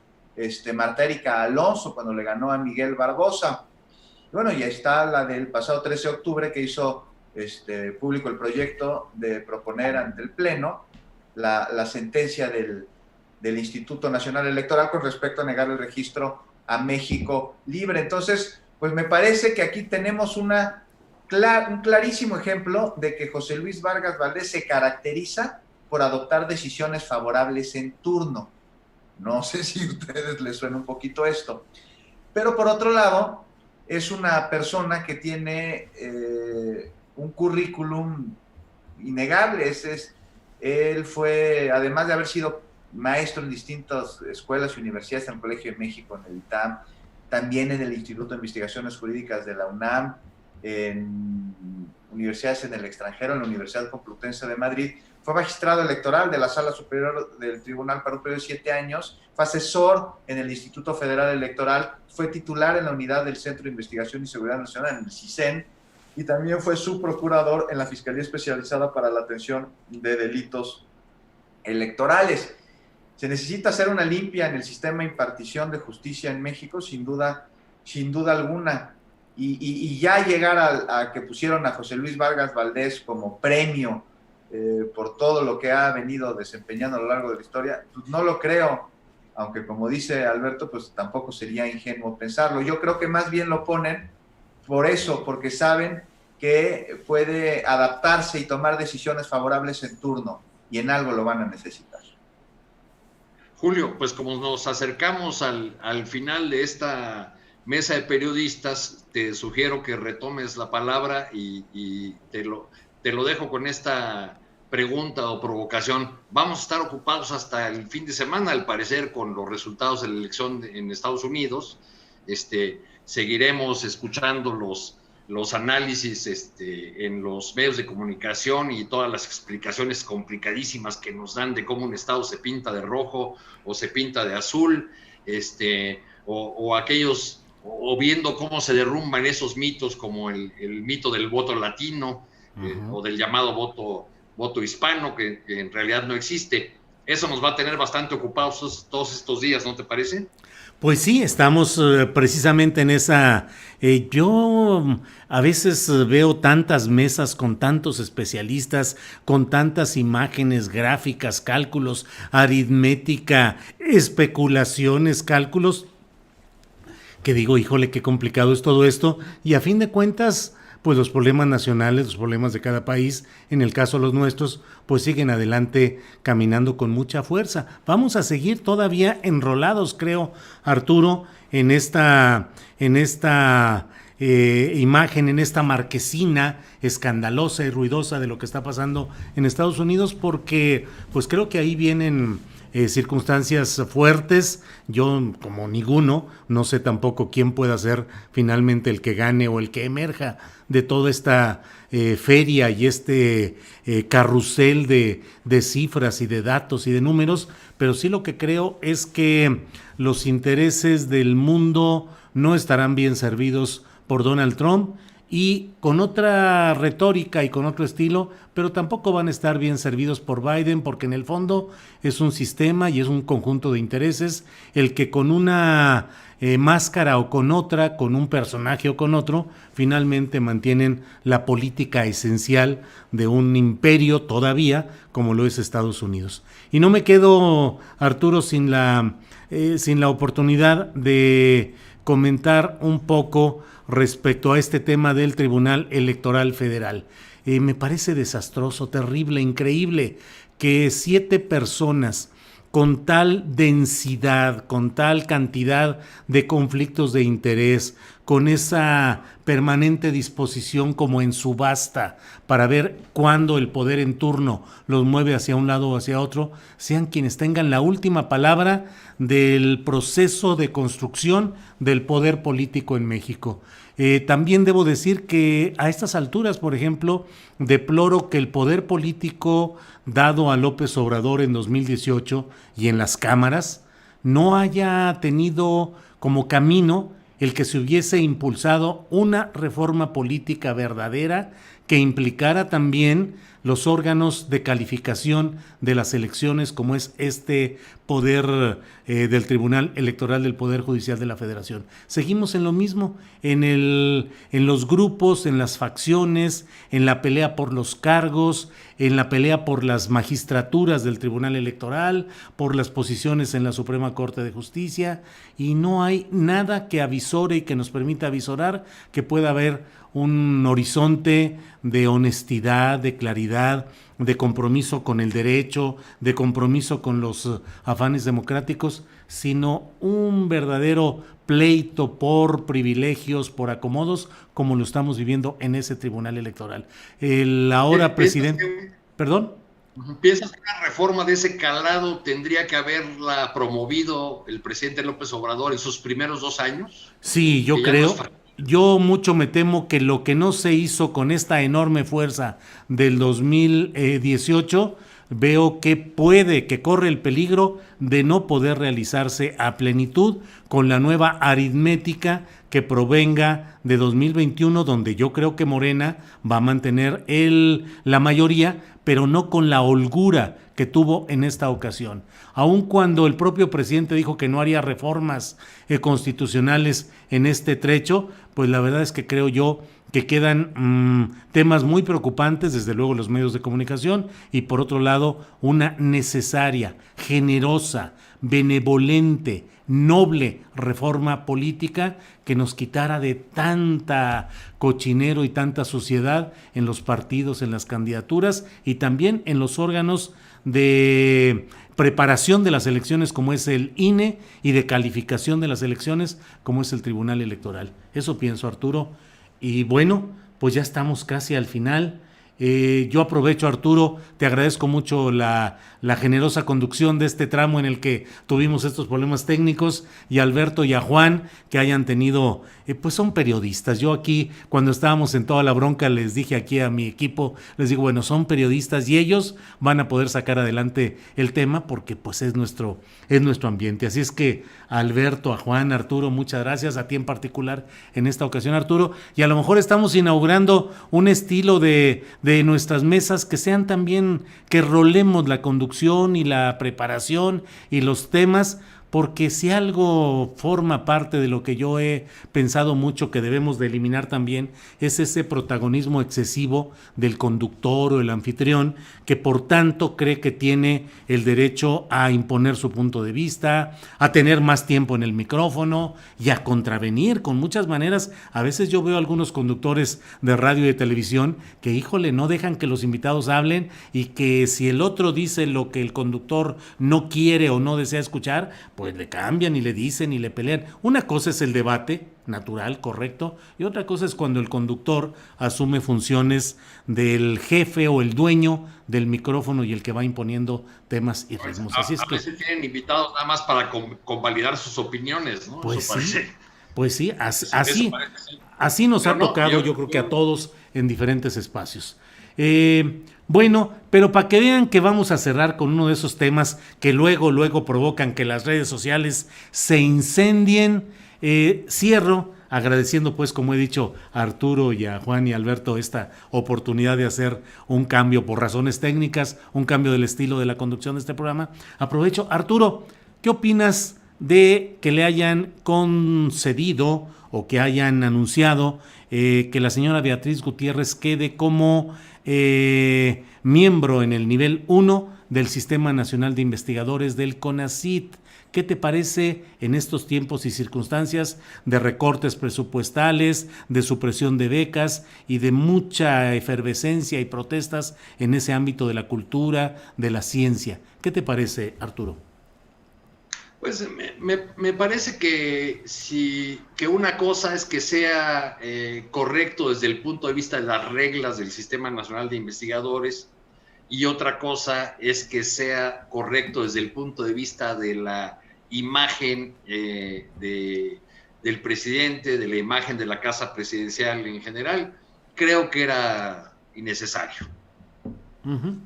Marta Erika Alonso, cuando le ganó a Miguel Barbosa. Bueno, y ahí está la del pasado 13 de octubre que hizo público el proyecto de proponer ante el Pleno la sentencia del Instituto Nacional Electoral con respecto a negar el registro a México Libre. Entonces, pues me parece que aquí tenemos un clarísimo ejemplo de que José Luis Vargas Valdés se caracteriza por adoptar decisiones favorables en turno. No sé si a ustedes les suena un poquito esto. Pero por otro lado, es una persona que tiene un currículum innegable. Él fue, además de haber sido maestro en distintas escuelas y universidades, en el Colegio de México, en el ITAM, también en el Instituto de Investigaciones Jurídicas de la UNAM, en universidades en el extranjero, en la Universidad Complutense de Madrid. Fue magistrado electoral de la Sala Superior del Tribunal para un periodo de 7 años, fue asesor en el Instituto Federal Electoral, fue titular en la Unidad del Centro de Investigación y Seguridad Nacional, en el CISEN, y también fue subprocurador en la Fiscalía Especializada para la Atención de Delitos electorales. Se necesita hacer una limpia en el sistema de impartición de justicia en México, sin duda alguna. Y ya llegar a que pusieron a José Luis Vargas Valdés como premio por todo lo que ha venido desempeñando a lo largo de la historia, pues no lo creo, aunque como dice Alberto, pues tampoco sería ingenuo pensarlo. Yo creo que más bien lo ponen por eso, porque saben que puede adaptarse y tomar decisiones favorables en turno, y en algo lo van a necesitar. Julio, pues como nos acercamos al final de esta mesa de periodistas, te sugiero que retomes la palabra y te lo dejo con esta pregunta o provocación. Vamos a estar ocupados hasta el fin de semana, al parecer, con los resultados de la elección en Estados Unidos. Seguiremos escuchando los análisis en los medios de comunicación y todas las explicaciones complicadísimas que nos dan de cómo un estado se pinta de rojo o se pinta de azul, o viendo cómo se derrumban esos mitos como el mito del voto latino, o del llamado voto hispano, que en realidad no existe. Eso nos va a tener bastante ocupados todos estos días, ¿no te parece? Pues sí, estamos precisamente en esa. Yo a veces veo tantas mesas con tantos especialistas, con tantas imágenes, gráficas, cálculos, aritmética, especulaciones, cálculos, que digo, híjole, qué complicado es todo esto. Y a fin de cuentas, pues los problemas nacionales, los problemas de cada país, en el caso de los nuestros, pues siguen adelante caminando con mucha fuerza. Vamos a seguir todavía enrolados, creo, Arturo, en esta imagen, en esta marquesina escandalosa y ruidosa de lo que está pasando en Estados Unidos, porque pues creo que ahí vienen circunstancias fuertes. Yo, como ninguno, no sé tampoco quién pueda ser finalmente el que gane o el que emerja de toda esta feria y carrusel de cifras y de datos y de números, pero sí lo que creo es que los intereses del mundo no estarán bien servidos por Donald Trump, y con otra retórica y con otro estilo, pero tampoco van a estar bien servidos por Biden, porque en el fondo es un sistema y es un conjunto de intereses el que con una máscara o con otra, con un personaje o con otro, finalmente mantienen la política esencial de un imperio todavía como lo es Estados Unidos. Y no me quedo, Arturo, sin la oportunidad de comentar un poco respecto a este tema del Tribunal Electoral Federal. Me parece desastroso, terrible, increíble que 7 personas con tal densidad, con tal cantidad de conflictos de interés, con esa permanente disposición como en subasta para ver cuándo el poder en turno los mueve hacia un lado o hacia otro, sean quienes tengan la última palabra del proceso de construcción del poder político en México. También debo decir que a estas alturas, por ejemplo, deploro que el poder político dado a López Obrador en 2018 y en las cámaras no haya tenido como camino el que se hubiese impulsado una reforma política verdadera que implicara también los órganos de calificación de las elecciones, como es este poder del Tribunal Electoral del Poder Judicial de la Federación. Seguimos en lo mismo, en los grupos, en las facciones, en la pelea por los cargos, en la pelea por las magistraturas del Tribunal Electoral, por las posiciones en la Suprema Corte de Justicia, y no hay nada que avisore y que nos permita avisorar que pueda haber un horizonte de honestidad, de claridad, de compromiso con el derecho, de compromiso con los afanes democráticos, sino un verdadero pleito por privilegios, por acomodos, como lo estamos viviendo en ese Tribunal Electoral. El ahora presidente... ¿Perdón? ¿Piensas que una reforma de ese calado tendría que haberla promovido el presidente López Obrador en sus primeros 2 años? Sí, yo creo... Yo mucho me temo que lo que no se hizo con esta enorme fuerza del 2018 veo que corre el peligro de no poder realizarse a plenitud con la nueva aritmética que provenga de 2021, donde yo creo que Morena va a mantener la mayoría, pero no con la holgura que tuvo en esta ocasión. Aun cuando el propio presidente dijo que no haría reformas constitucionales en este trecho, pues la verdad es que creo yo que quedan temas muy preocupantes, desde luego los medios de comunicación, y por otro lado una necesaria, generosa, benevolente, noble reforma política que nos quitara de tanta cochinero y tanta suciedad en los partidos, en las candidaturas y también en los órganos de preparación de las elecciones como es el INE y de calificación de las elecciones como es el Tribunal Electoral. Eso pienso, Arturo. Y bueno, pues ya estamos casi al final. Yo aprovecho, Arturo, te agradezco mucho la generosa conducción de este tramo en el que tuvimos estos problemas técnicos, y a Alberto y a Juan, que hayan tenido, pues son periodistas. Yo aquí, cuando estábamos en toda la bronca, les dije aquí a mi equipo, les digo, bueno, son periodistas y ellos van a poder sacar adelante el tema porque pues es nuestro ambiente. Así es que a Alberto, a Juan, a Arturo, muchas gracias, a ti en particular en esta ocasión, Arturo, y a lo mejor estamos inaugurando un estilo de nuestras mesas que sean también, que rolemos la conducción y la preparación y los temas, porque si algo forma parte de lo que yo he pensado mucho que debemos de eliminar también, es ese protagonismo excesivo del conductor o el anfitrión, que por tanto cree que tiene el derecho a imponer su punto de vista, a tener más tiempo en el micrófono y a contravenir con muchas maneras. A veces yo veo a algunos conductores de radio y de televisión que, híjole, no dejan que los invitados hablen, y que si el otro dice lo que el conductor no quiere o no desea escuchar, pues le cambian y le dicen y le pelean. Una cosa es el debate natural, correcto, y otra cosa es cuando el conductor asume funciones del jefe o el dueño del micrófono y el que va imponiendo temas y ritmos. Así es a veces tienen invitados nada más para convalidar sus opiniones, ¿no? Pues eso sí, parece, pues sí, eso parece, sí. así nos Pero ha no, tocado, yo creo que a todos en diferentes espacios. Bueno, pero para que vean que vamos a cerrar con uno de esos temas que luego provocan que las redes sociales se incendien, cierro agradeciendo, pues, como he dicho, a Arturo y a Juan y a Alberto esta oportunidad de hacer un cambio por razones técnicas, un cambio del estilo de la conducción de este programa. Aprovecho, Arturo, ¿qué opinas de que le hayan concedido o que hayan anunciado que la señora Beatriz Gutiérrez quede como miembro en el nivel 1 del Sistema Nacional de Investigadores del CONACYT? ¿Qué te parece en estos tiempos y circunstancias de recortes presupuestales, de supresión de becas y de mucha efervescencia y protestas en ese ámbito de la cultura, de la ciencia? ¿Qué te parece, Arturo? Pues me parece que una cosa es que sea correcto desde el punto de vista de las reglas del Sistema Nacional de Investigadores, y otra cosa es que sea correcto desde el punto de vista de la imagen del presidente, de la imagen de la Casa Presidencial en general. Creo que era innecesario. Uh-huh.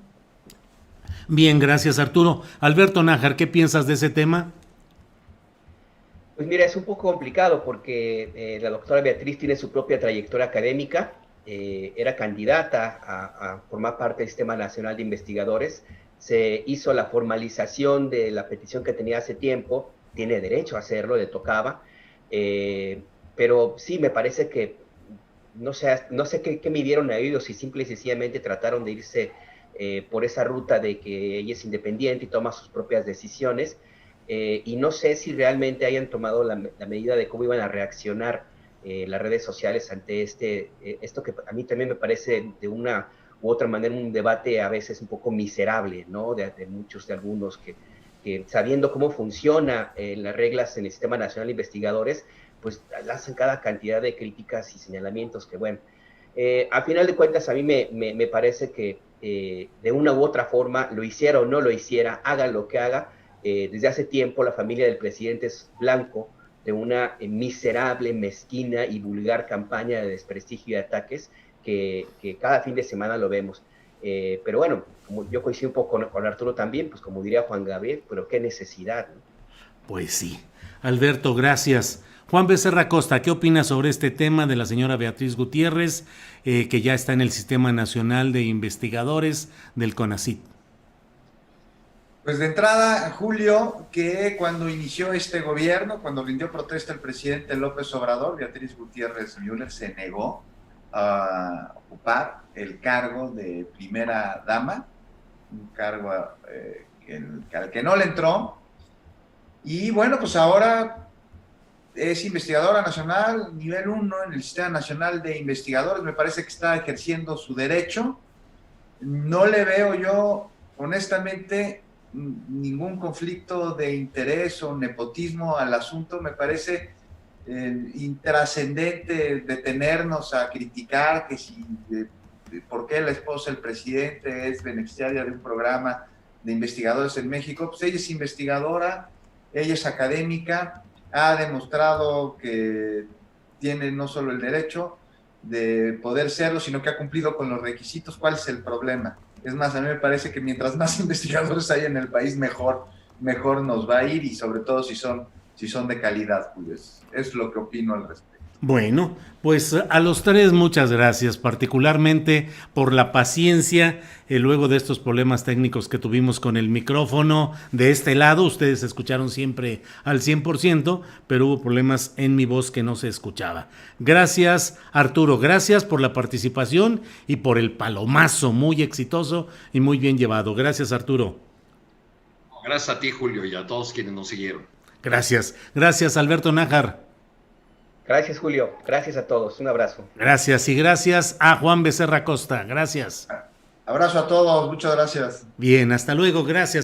Bien, gracias, Arturo. Alberto Nájar, ¿qué piensas de ese tema? Pues mira, es un poco complicado porque la doctora Beatriz tiene su propia trayectoria académica, era candidata a formar parte del Sistema Nacional de Investigadores, se hizo la formalización de la petición que tenía hace tiempo, tiene derecho a hacerlo, le tocaba, pero sí, me parece que, no sé qué midieron a oídos, si simple y sencillamente trataron de irse por esa ruta de que ella es independiente y toma sus propias decisiones, y no sé si realmente hayan tomado la medida de cómo iban a reaccionar las redes sociales ante esto que a mí también me parece de una u otra manera un debate a veces un poco miserable, ¿no? De muchos, de algunos que sabiendo cómo funciona las reglas en el Sistema Nacional de Investigadores, pues hacen cada cantidad de críticas y señalamientos que, bueno, al final de cuentas a mí me parece que de una u otra forma, lo hiciera o no lo hiciera, haga lo que haga, desde hace tiempo la familia del presidente es blanco de una miserable, mezquina y vulgar campaña de desprestigio y ataques que cada fin de semana lo vemos. Pero bueno, como yo coincido un poco con Arturo también, pues como diría Juan Gabriel, pero qué necesidad, ¿no? Pues sí. Alberto, gracias. Juan Becerra Costa, ¿qué opinas sobre este tema de la señora Beatriz Gutiérrez, que ya está en el Sistema Nacional de Investigadores del CONACYT? Pues de entrada, Julio, que cuando inició este gobierno, cuando rindió protesta el presidente López Obrador, Beatriz Gutiérrez Müller se negó a ocupar el cargo de primera dama, un cargo al que no le entró. Y bueno, pues ahora es investigadora nacional, nivel 1 en el Sistema Nacional de Investigadores. Me parece que está ejerciendo su derecho. No le veo yo, honestamente, ningún conflicto de interés o nepotismo al asunto. Me parece intrascendente detenernos a criticar que si por qué la esposa del presidente es beneficiaria de un programa de investigadores en México. Pues ella es investigadora, ella es académica, ha demostrado que tiene no solo el derecho de poder serlo, sino que ha cumplido con los requisitos. ¿Cuál es el problema? Es más, a mí me parece que mientras más investigadores hay en el país, mejor nos va a ir, y sobre todo si son de calidad, pues es lo que opino al respecto. Bueno, pues a los tres muchas gracias, particularmente por la paciencia luego de estos problemas técnicos que tuvimos con el micrófono de este lado. Ustedes escucharon siempre al 100%, pero hubo problemas en mi voz que no se escuchaba. Gracias, Arturo, gracias por la participación y por el palomazo muy exitoso y muy bien llevado. Gracias, Arturo. Gracias a ti, Julio, y a todos quienes nos siguieron. Gracias, Alberto Nájar. Gracias, Julio. Gracias a todos. Un abrazo. Gracias, y gracias a Juan Becerra Costa. Gracias. Abrazo a todos. Muchas gracias. Bien, hasta luego. Gracias.